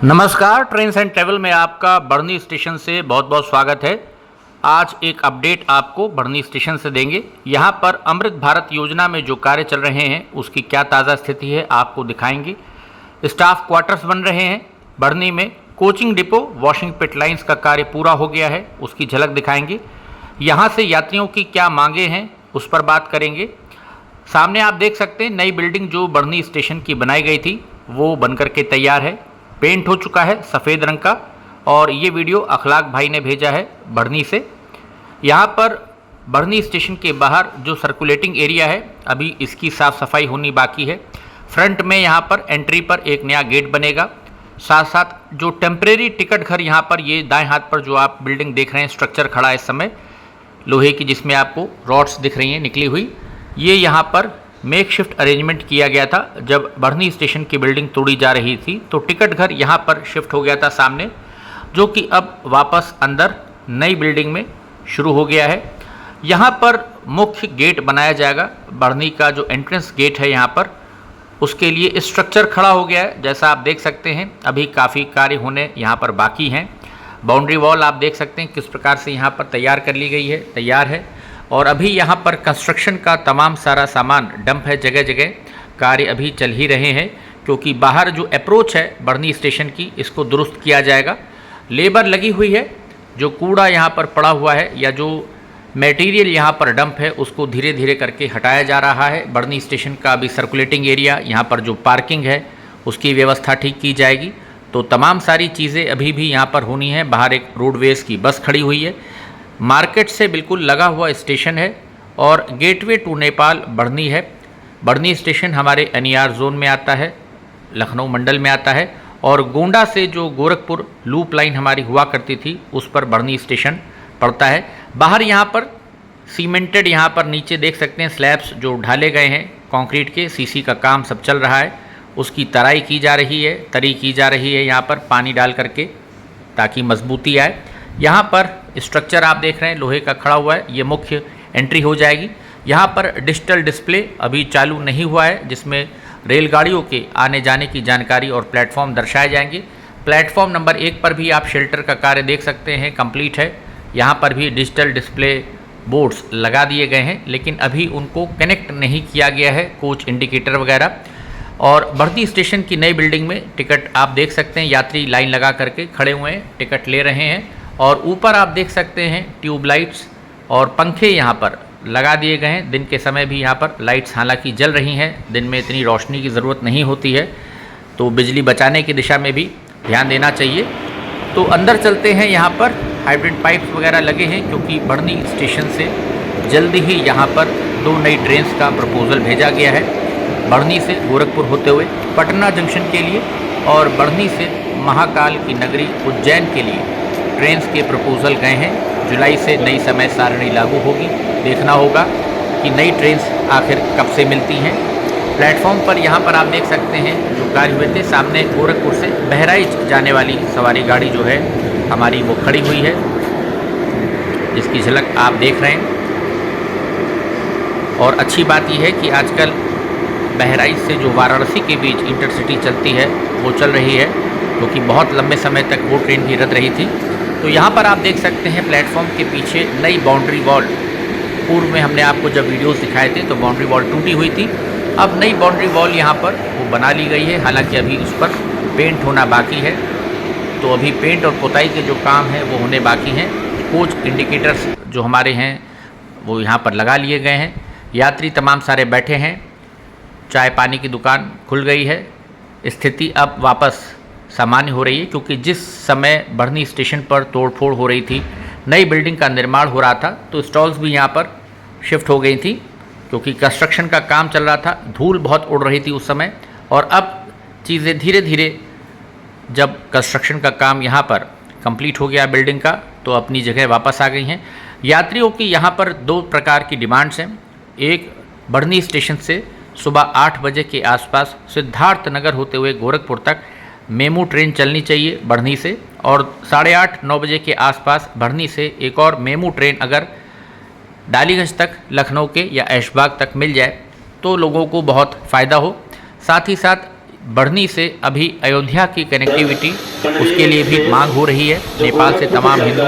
नमस्कार, trains and travel में आपका बढ़नी स्टेशन से बहुत बहुत स्वागत है। आज एक अपडेट आपको बढ़नी स्टेशन से देंगे। यहाँ पर अमृत भारत योजना में जो कार्य चल रहे हैं उसकी क्या ताज़ा स्थिति है आपको दिखाएंगे। स्टाफ क्वार्टर्स बन रहे हैं बढ़नी में। कोचिंग डिपो वॉशिंग पिट लाइन्स का कार्य पूरा हो गया है, उसकी झलक दिखाएंगे। यहाँ से यात्रियों की क्या मांगे हैं उस पर बात करेंगे। सामने आप देख सकते हैं नई बिल्डिंग जो बढ़नी स्टेशन की बनाई गई थी वो बनकर के तैयार है, पेंट हो चुका है सफ़ेद रंग का। और ये वीडियो अखलाक भाई ने भेजा है बढ़नी से। यहाँ पर बढ़नी स्टेशन के बाहर जो सर्कुलेटिंग एरिया है अभी इसकी साफ़ सफाई होनी बाकी है। फ्रंट में यहाँ पर एंट्री पर एक नया गेट बनेगा। साथ साथ जो टेम्परेरी टिकट घर यहाँ पर ये दाएं हाथ पर जो आप बिल्डिंग देख रहे हैं स्ट्रक्चर खड़ा है इस समय लोहे की, जिसमें आपको रॉड्स दिख रही हैं निकली हुई, ये यहाँ पर मेक शिफ्ट अरेंजमेंट किया गया था। जब बढ़नी स्टेशन की बिल्डिंग तोड़ी जा रही थी तो टिकट घर यहाँ पर शिफ्ट हो गया था सामने, जो कि अब वापस अंदर नई बिल्डिंग में शुरू हो गया है। यहाँ पर मुख्य गेट बनाया जाएगा। बढ़नी का जो एंट्रेंस गेट है यहाँ पर उसके लिए स्ट्रक्चर खड़ा हो गया है, जैसा आप देख सकते हैं। अभी काफ़ी कार्य होने यहाँ पर बाकी हैं। बाउंड्री वॉल आप देख सकते हैं किस प्रकार से यहाँ पर तैयार कर ली गई है, तैयार है। और अभी यहाँ पर कंस्ट्रक्शन का तमाम सारा सामान डंप है, जगह जगह कार्य अभी चल ही रहे हैं, क्योंकि बाहर जो अप्रोच है बढ़नी स्टेशन की इसको दुरुस्त किया जाएगा। लेबर लगी हुई है। जो कूड़ा यहाँ पर पड़ा हुआ है या जो मटेरियल यहाँ पर डंप है उसको धीरे धीरे करके हटाया जा रहा है। बढ़नी स्टेशन का अभी सर्कुलेटिंग एरिया, यहाँ पर जो पार्किंग है उसकी व्यवस्था ठीक की जाएगी। तो तमाम सारी चीज़ें अभी भी यहाँ पर होनी है। बाहर एक रोडवेज़ की बस खड़ी हुई है। मार्केट से बिल्कुल लगा हुआ स्टेशन है और गेटवे टू नेपाल बढ़नी है। बढ़नी स्टेशन हमारे एनईआर जोन में आता है, लखनऊ मंडल में आता है। और गोंडा से जो गोरखपुर लूप लाइन हमारी हुआ करती थी उस पर बढ़नी स्टेशन पड़ता है। बाहर यहाँ पर सीमेंटेड, यहाँ पर नीचे देख सकते हैं स्लैब्स जो ढाले गए हैं कंक्रीट के, सीसी का काम सब चल रहा है, उसकी तराई की जा रही है, तरी की जा रही है यहाँ पर पानी डाल करके ताकि मजबूती आए। यहाँ पर स्ट्रक्चर आप देख रहे हैं लोहे का खड़ा हुआ है, ये मुख्य एंट्री हो जाएगी। यहाँ पर डिजिटल डिस्प्ले अभी चालू नहीं हुआ है जिसमें रेलगाड़ियों के आने जाने की जानकारी और प्लेटफॉर्म दर्शाए जाएंगे। प्लेटफॉर्म नंबर 1 पर भी आप शेल्टर का कार्य देख सकते हैं, कंप्लीट है। यहाँ पर भी डिजिटल डिस्प्ले बोर्ड्स लगा दिए गए हैं, लेकिन अभी उनको कनेक्ट नहीं किया गया है, कोच इंडिकेटर वगैरह। और बढ़नी स्टेशन की नई बिल्डिंग में टिकट आप देख सकते हैं, यात्री लाइन लगा करके खड़े हुए हैं, टिकट ले रहे हैं। और ऊपर आप देख सकते हैं ट्यूबलाइट्स और पंखे यहाँ पर लगा दिए गए हैं। दिन के समय भी यहाँ पर लाइट्स हालांकि जल रही हैं, दिन में इतनी रोशनी की ज़रूरत नहीं होती है, तो बिजली बचाने की दिशा में भी ध्यान देना चाहिए। तो अंदर चलते हैं। यहाँ पर हाइब्रिड पाइप्स वगैरह लगे हैं क्योंकि बढ़नी स्टेशन से जल्दी ही यहाँ पर 2 नई ट्रेन्स का प्रपोज़ल भेजा गया है। बढ़नी से गोरखपुर होते हुए पटना जंक्शन के लिए और बढ़नी से महाकाल की नगरी उज्जैन के लिए ट्रेन्स के प्रपोज़ल गए हैं। जुलाई से नई समय सारणी लागू होगी। देखना होगा कि नई ट्रेन्स आखिर कब से मिलती हैं। प्लेटफॉर्म पर यहाँ पर आप देख सकते हैं जो कार्य हुए थे, सामने गोरखपुर से बहराइच जाने वाली सवारी गाड़ी जो है हमारी वो खड़ी हुई है, जिसकी झलक आप देख रहे हैं। और अच्छी बात यह है कि आजकल बहराइच से जो वाराणसी के बीच इंटरसिटी चलती है वो चल रही है, क्योंकि बहुत लंबे समय तक वो ट्रेन भी रद्द रही थी। तो यहाँ पर आप देख सकते हैं प्लेटफॉर्म के पीछे नई बाउंड्री वॉल। पूर्व में हमने आपको जब वीडियोस दिखाए थे तो बाउंड्री वॉल टूटी हुई थी, अब नई बाउंड्री वॉल यहाँ पर वो बना ली गई है। हालांकि अभी उस पर पेंट होना बाकी है, तो अभी पेंट और पुताई के जो काम है वो होने बाकी हैं। कोच इंडिकेटर्स जो हमारे हैं वो यहाँ पर लगा लिए गए हैं। यात्री तमाम सारे बैठे हैं। चाय पानी की दुकान खुल गई है। स्थिति अब वापस सामान्य हो रही है, क्योंकि जिस समय बढ़नी स्टेशन पर तोड़फोड़ हो रही थी, नई बिल्डिंग का निर्माण हो रहा था, तो स्टॉल्स भी यहाँ पर शिफ्ट हो गई थी, क्योंकि कंस्ट्रक्शन का काम चल रहा था। धूल बहुत उड़ रही थी उस समय। और अब चीज़ें धीरे धीरे, जब कंस्ट्रक्शन का काम यहाँ पर कंप्लीट हो गया बिल्डिंग का, तो अपनी जगह वापस आ गई हैं। यात्रियों की यहाँ पर 2 प्रकार की डिमांड्स हैं। एक, बढ़नी स्टेशन से सुबह 8 बजे के आसपास सिद्धार्थ नगर होते हुए गोरखपुर तक मेमू ट्रेन चलनी चाहिए बढ़नी से, और 8:30-9 बजे के आसपास बढ़नी से एक और मेमू ट्रेन अगर डालीगंज तक, लखनऊ के या ऐशबाग तक मिल जाए तो लोगों को बहुत फ़ायदा हो। साथ ही साथ बढ़नी से अभी अयोध्या की कनेक्टिविटी उसके लिए भी मांग हो रही है। नेपाल से तमाम हिंदू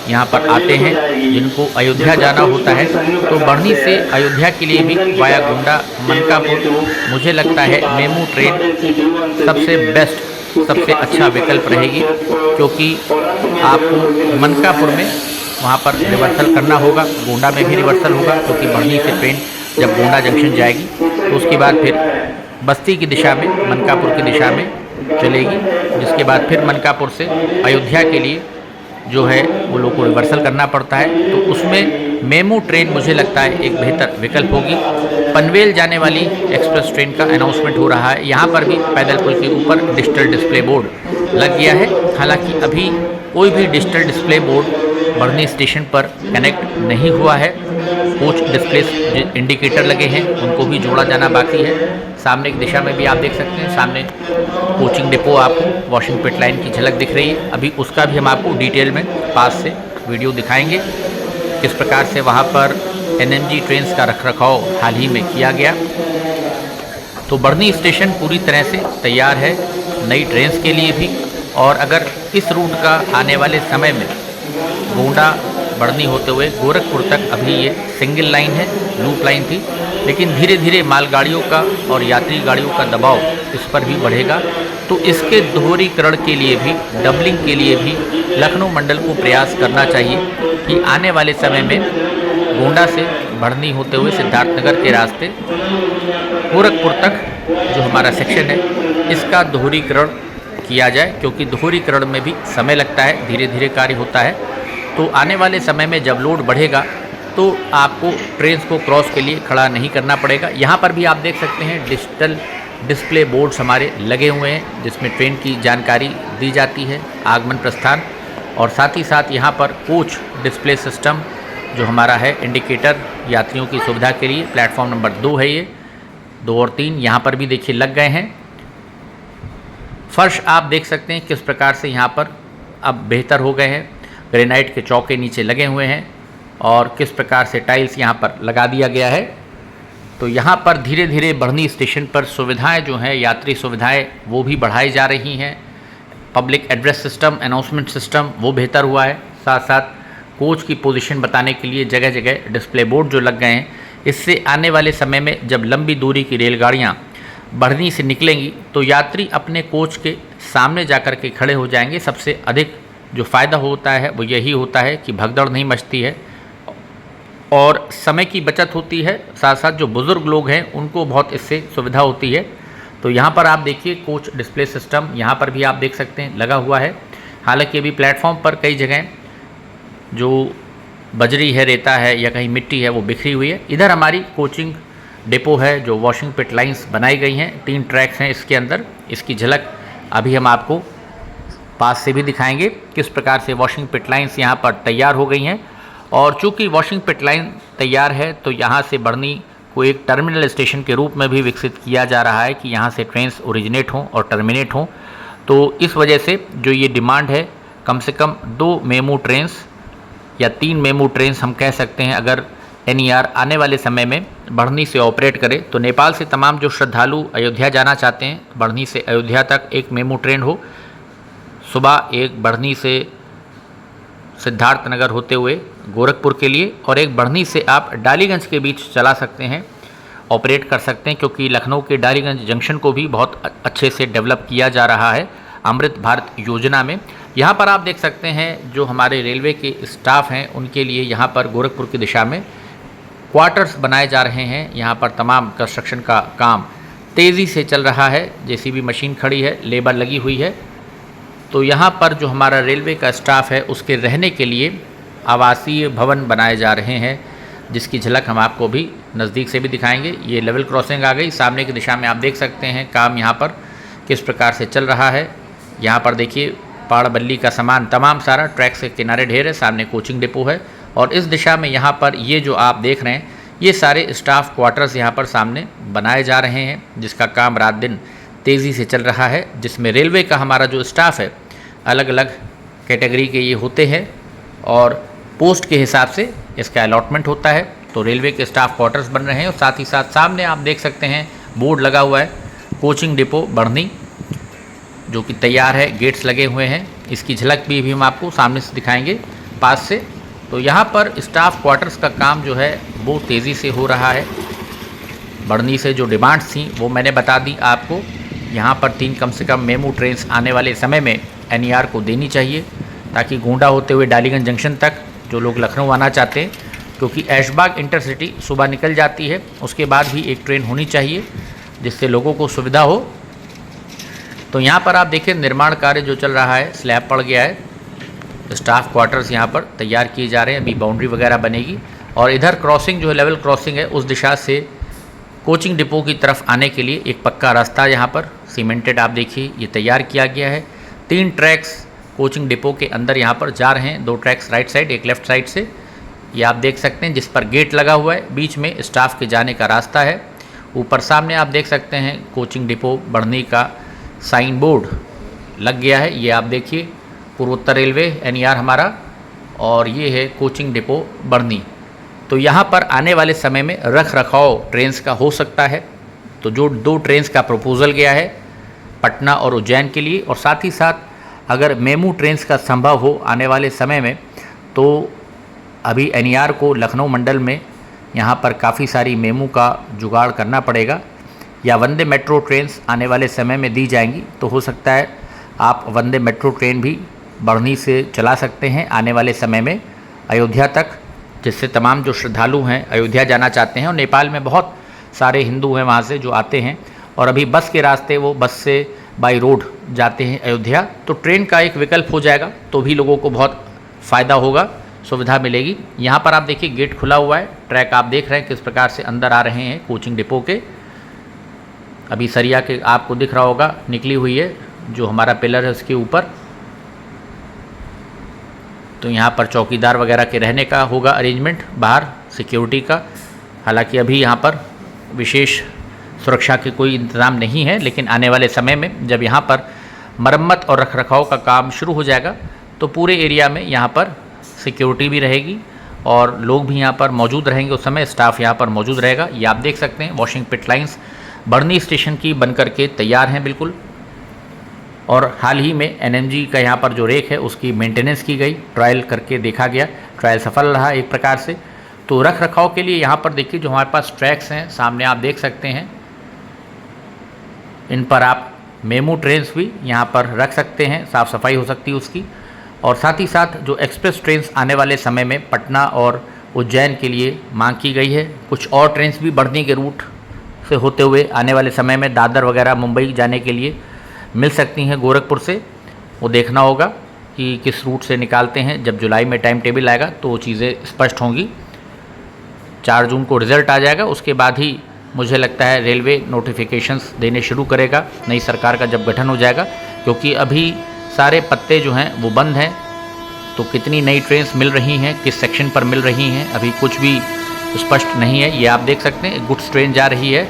यहाँ पर आते हैं जिनको अयोध्या जाना होता है, तो बढ़नी से अयोध्या के लिए भी वाया गोंडा मनकापुर मुझे लगता है मेमू ट्रेन सबसे बेस्ट, सबसे अच्छा विकल्प रहेगी, क्योंकि आपको मनकापुर में वहाँ पर रिवर्सल करना होगा, गोंडा में भी रिवर्सल होगा, क्योंकि बढ़नी से ट्रेन जब गोंडा जंक्शन जाएगी तो उसके बाद फिर बस्ती की दिशा में, मनकापुर की दिशा में चलेगी, जिसके बाद फिर मनकापुर से अयोध्या के लिए जो है वो लोग को रिवर्सल करना पड़ता है। तो उसमें मेमू ट्रेन मुझे लगता है एक बेहतर विकल्प होगी। पनवेल जाने वाली एक्सप्रेस ट्रेन का अनाउंसमेंट हो रहा है, यहाँ पर भी पैदल पुल के ऊपर डिजिटल डिस्प्ले बोर्ड लग गया है। हालांकि अभी कोई भी डिजिटल डिस्प्ले बोर्ड बढ़नी स्टेशन पर कनेक्ट नहीं हुआ है। कोच डिस्प्ले इंडिकेटर लगे हैं, उनको भी जोड़ा जाना बाकी है। सामने की दिशा में भी आप देख सकते हैं, सामने कोचिंग डिपो आपको वॉशिंग पिट लाइन की झलक दिख रही है। अभी उसका भी हम आपको डिटेल में पास से वीडियो दिखाएंगे, किस प्रकार से वहाँ पर एनएमजी ट्रेन्स का रखरखाव हाल ही में किया गया। तो बढ़नी स्टेशन पूरी तरह से तैयार है नई ट्रेन्स के लिए भी। और अगर इस रूट का आने वाले समय में गोंडा बढ़नी होते हुए गोरखपुर तक, अभी ये सिंगल लाइन है, लूप लाइन थी, लेकिन धीरे धीरे मालगाड़ियों का और यात्री गाड़ियों का दबाव इस पर भी बढ़ेगा। तो इसके दोहरीकरण के लिए भी, डबलिंग के लिए भी लखनऊ मंडल को प्रयास करना चाहिए कि आने वाले समय में गोंडा से बढ़नी होते हुए सिद्धार्थनगर के रास्ते गोरखपुर तक जो हमारा सेक्शन है इसका दोहरीकरण किया जाए, क्योंकि दोहरीकरण में भी समय लगता है, धीरे धीरे कार्य होता है। तो आने वाले समय में जब लोड बढ़ेगा तो आपको ट्रेन को क्रॉस के लिए खड़ा नहीं करना पड़ेगा। यहाँ पर भी आप देख सकते हैं डिजिटल डिस्प्ले बोर्ड्स हमारे लगे हुए हैं, जिसमें ट्रेन की जानकारी दी जाती है, आगमन प्रस्थान, और साथ ही साथ यहाँ पर कोच डिस्प्ले सिस्टम जो हमारा है इंडिकेटर यात्रियों की सुविधा के लिए। प्लेटफॉर्म नंबर 2 है, ये 2 और 3 यहाँ पर भी देखिए लग गए हैं। फर्श आप देख सकते हैं किस प्रकार से यहाँ पर अब बेहतर हो गए हैं, ग्रेनाइट के चौके नीचे लगे हुए हैं और किस प्रकार से टाइल्स यहाँ पर लगा दिया गया है। तो यहाँ पर धीरे धीरे बढ़नी स्टेशन पर सुविधाएं जो हैं, यात्री सुविधाएं, वो भी बढ़ाई जा रही हैं। Public address system, announcement system वो बेहतर हुआ है। साथ साथ कोच की पोजीशन बताने के लिए जगह जगह डिस्प्ले बोर्ड जो लग गए हैं, इससे आने वाले समय में जब लंबी दूरी की रेलगाड़ियाँ बढ़नी से निकलेंगी तो यात्री अपने कोच के सामने जाकर के खड़े हो जाएंगे। सबसे अधिक जो फ़ायदा होता है वो यही होता है कि भगदड़ नहीं मचती है और समय की बचत होती है। साथ साथ जो बुज़ुर्ग लोग हैं उनको बहुत इससे सुविधा होती है। तो यहाँ पर आप देखिए कोच डिस्प्ले सिस्टम यहाँ पर भी आप देख सकते हैं लगा हुआ है। हालांकि अभी प्लेटफॉर्म पर कई जगह जो बजरी है, रेता है या कहीं मिट्टी है वो बिखरी हुई है। इधर हमारी कोचिंग डिपो है जो वॉशिंग पिट लाइन्स बनाई गई हैं, 3 ट्रैक्स हैं इसके अंदर। इसकी झलक अभी हम आपको पास से भी दिखाएंगे किस प्रकार से वॉशिंग पिट लाइन्स यहाँ पर तैयार हो गई हैं। और चूँकि वॉशिंग पिट लाइन तैयार है तो यहाँ से बढ़नी को एक टर्मिनल स्टेशन के रूप में भी विकसित किया जा रहा है कि यहाँ से ट्रेन्स ओरिजिनेट हों और टर्मिनेट हों। तो इस वजह से जो ये डिमांड है, कम से कम 2 मेमू ट्रेन्स या 3 मेमू ट्रेन्स हम कह सकते हैं, अगर NER आने वाले समय में बढ़नी से ऑपरेट करे तो नेपाल से तमाम जो श्रद्धालु अयोध्या जाना चाहते हैं, बढ़नी से अयोध्या तक एक मेमू ट्रेन हो, सुबह एक बढ़नी से सिद्धार्थनगर होते हुए गोरखपुर के लिए, और एक बढ़नी से आप डालीगंज के बीच चला सकते हैं, ऑपरेट कर सकते हैं, क्योंकि लखनऊ के डालीगंज जंक्शन को भी बहुत अच्छे से डेवलप किया जा रहा है अमृत भारत योजना में। यहाँ पर आप देख सकते हैं जो हमारे रेलवे के स्टाफ हैं उनके लिए यहाँ पर गोरखपुर की दिशा में क्वार्टर्स बनाए जा रहे हैं। यहाँ पर तमाम कंस्ट्रक्शन का काम तेज़ी से चल रहा है, JCB मशीन खड़ी है, लेबर लगी हुई है। तो यहाँ पर जो हमारा रेलवे का स्टाफ है उसके रहने के लिए आवासीय भवन बनाए जा रहे हैं, जिसकी झलक हम आपको भी नज़दीक से भी दिखाएंगे। ये लेवल क्रॉसिंग आ गई, सामने की दिशा में आप देख सकते हैं काम यहाँ पर किस प्रकार से चल रहा है। यहाँ पर देखिए पाड़ बल्ली का सामान तमाम सारा ट्रैक से किनारे ढेर है, सामने कोचिंग डिपो है, और इस दिशा में यहाँ पर ये जो आप देख रहे हैं ये सारे स्टाफ क्वार्टर्स यहाँ पर सामने बनाए जा रहे हैं, जिसका काम रात दिन तेज़ी से चल रहा है। जिसमें रेलवे का हमारा जो स्टाफ है अलग अलग कैटेगरी के ये होते हैं और पोस्ट के हिसाब से इसका अलॉटमेंट होता है। तो रेलवे के स्टाफ क्वार्टर्स बन रहे हैं और साथ ही साथ सामने आप देख सकते हैं बोर्ड लगा हुआ है कोचिंग डिपो बढ़नी जो कि तैयार है, गेट्स लगे हुए हैं। इसकी झलक भी हम आपको सामने से दिखाएंगे पास से। तो यहाँ पर स्टाफ क्वार्टर्स का काम जो है वो तेज़ी से हो रहा है। बढ़नी से जो डिमांड्स थी वो मैंने बता दी आपको। यहाँ पर 3 कम से कम मेमू ट्रेन्स आने वाले समय में NER को देनी चाहिए, ताकि गोंडा होते हुए डालीगंज जंक्शन तक जो लोग लखनऊ आना चाहते हैं, क्योंकि ऐशबाग इंटरसिटी सुबह निकल जाती है, उसके बाद भी एक ट्रेन होनी चाहिए जिससे लोगों को सुविधा हो। तो यहाँ पर आप देखिए निर्माण कार्य जो चल रहा है, स्लैब पड़ गया है, स्टाफ क्वार्टर्स यहाँ पर तैयार किए जा रहे हैं। अभी बाउंड्री वगैरह बनेगी और इधर क्रॉसिंग जो है, लेवल क्रॉसिंग है, उस दिशा से कोचिंग डिपो की तरफ आने के लिए एक पक्का रास्ता यहाँ पर सीमेंटेड आप देखिए ये तैयार किया गया है। 3 ट्रैक्स कोचिंग डिपो के अंदर यहाँ पर जा रहे हैं, 2 ट्रैक्स राइट साइड, एक लेफ़्ट साइड से, ये आप देख सकते हैं, जिस पर गेट लगा हुआ है। बीच में स्टाफ के जाने का रास्ता है। ऊपर सामने आप देख सकते हैं कोचिंग डिपो बढ़नी का साइन बोर्ड लग गया है, ये आप देखिए, पूर्वोत्तर रेलवे NER हमारा, और ये है कोचिंग डिपो बढ़नी। तो यहाँ पर आने वाले समय में रख रखाव ट्रेन्स का हो सकता है। तो जो 2 ट्रेन्स का प्रपोज़ल गया है पटना और उज्जैन के लिए, और साथ ही साथ अगर मेमू ट्रेन्स का संभव हो आने वाले समय में, तो अभी NER को लखनऊ मंडल में यहाँ पर काफ़ी सारी मेमू का जुगाड़ करना पड़ेगा, या वंदे मेट्रो ट्रेन्स आने वाले समय में दी जाएंगी। तो हो सकता है आप वंदे मेट्रो ट्रेन भी बढ़नी से चला सकते हैं आने वाले समय में अयोध्या तक, जिससे तमाम जो श्रद्धालु हैं अयोध्या जाना चाहते हैं, और नेपाल में बहुत सारे हिंदू हैं वहाँ से जो आते हैं, और अभी बस के रास्ते वो बस से बाई रोड जाते हैं अयोध्या, तो ट्रेन का एक विकल्प हो जाएगा, तो भी लोगों को बहुत फ़ायदा होगा, सुविधा मिलेगी। यहाँ पर आप देखिए गेट खुला हुआ है, ट्रैक आप देख रहे हैं किस प्रकार से अंदर आ रहे हैं कोचिंग डिपो के। अभी सरिया के आपको दिख रहा होगा निकली हुई है, जो हमारा पिलर है उसके ऊपर। तो यहाँ पर चौकीदार वगैरह के रहने का होगा अरेंजमेंट, बाहर सिक्योरिटी का। हालांकि अभी यहाँ पर विशेष सुरक्षा के कोई इंतज़ाम नहीं है, लेकिन आने वाले समय में जब यहाँ पर मरम्मत और रखरखाव का काम शुरू हो जाएगा, तो पूरे एरिया में यहाँ पर सिक्योरिटी भी रहेगी और लोग भी यहाँ पर मौजूद रहेंगे। उस समय स्टाफ यहाँ पर मौजूद रहेगा। ये आप देख सकते हैं वॉशिंग पिट लाइन्स बढ़नी स्टेशन की बन करके तैयार हैं बिल्कुल। और हाल ही में NMG का यहाँ पर जो रेक है उसकी मेंटेनेंस की गई, ट्रायल करके देखा गया, ट्रायल सफल रहा एक प्रकार से। तो रख रखाव के लिए यहाँ पर देखिए जो हमारे पास ट्रैक्स हैं सामने आप देख सकते हैं, इन पर आप मेमू ट्रेन्स भी यहाँ पर रख सकते हैं, साफ़ सफाई हो सकती है उसकी। और साथ ही साथ जो एक्सप्रेस ट्रेन्स आने वाले समय में पटना और उज्जैन के लिए मांग की गई है। कुछ और ट्रेन्स भी बढ़नी के रूट से होते हुए आने वाले समय में दादर वगैरह मुंबई जाने के लिए मिल सकती हैं गोरखपुर से। वो देखना होगा कि किस रूट से निकालते हैं। जब जुलाई में टाइम टेबल आएगा तो वो चीज़ें स्पष्ट होंगी। 4 जून को रिज़ल्ट आ जाएगा, उसके बाद ही मुझे लगता है रेलवे नोटिफिकेशंस देने शुरू करेगा, नई सरकार का जब गठन हो जाएगा। क्योंकि अभी सारे पत्ते जो हैं वो बंद हैं। तो कितनी नई ट्रेन्स मिल रही हैं, किस सेक्शन पर मिल रही हैं, अभी कुछ भी स्पष्ट नहीं है। ये आप देख सकते हैं गुड्स ट्रेन जा रही है।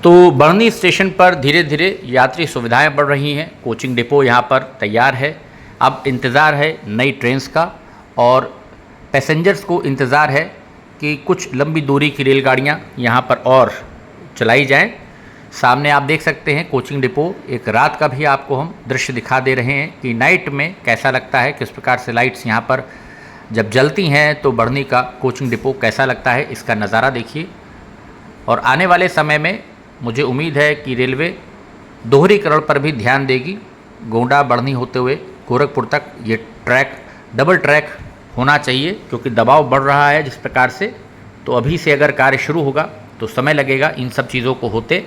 तो बढ़नी स्टेशन पर धीरे धीरे यात्री सुविधाएं बढ़ रही हैं। कोचिंग डिपो यहाँ पर तैयार है। अब इंतज़ार है नई ट्रेन्स का, और पैसेंजर्स को इंतज़ार है कि कुछ लंबी दूरी की रेलगाड़ियाँ यहाँ पर और चलाई जाएं। सामने आप देख सकते हैं कोचिंग डिपो। एक रात का भी आपको हम दृश्य दिखा दे रहे हैं कि नाइट में कैसा लगता है, किस प्रकार से लाइट्स यहाँ पर जब जलती हैं तो बढ़नी का कोचिंग डिपो कैसा लगता है, इसका नज़ारा देखिए। और आने वाले समय में मुझे उम्मीद है कि रेलवे दोहरीकरण पर भी ध्यान देगी। गोंडा बढ़नी होते हुए गोरखपुर तक ये ट्रैक डबल ट्रैक होना चाहिए, क्योंकि दबाव बढ़ रहा है जिस प्रकार से। तो अभी से अगर कार्य शुरू होगा तो समय लगेगा इन सब चीज़ों को होते।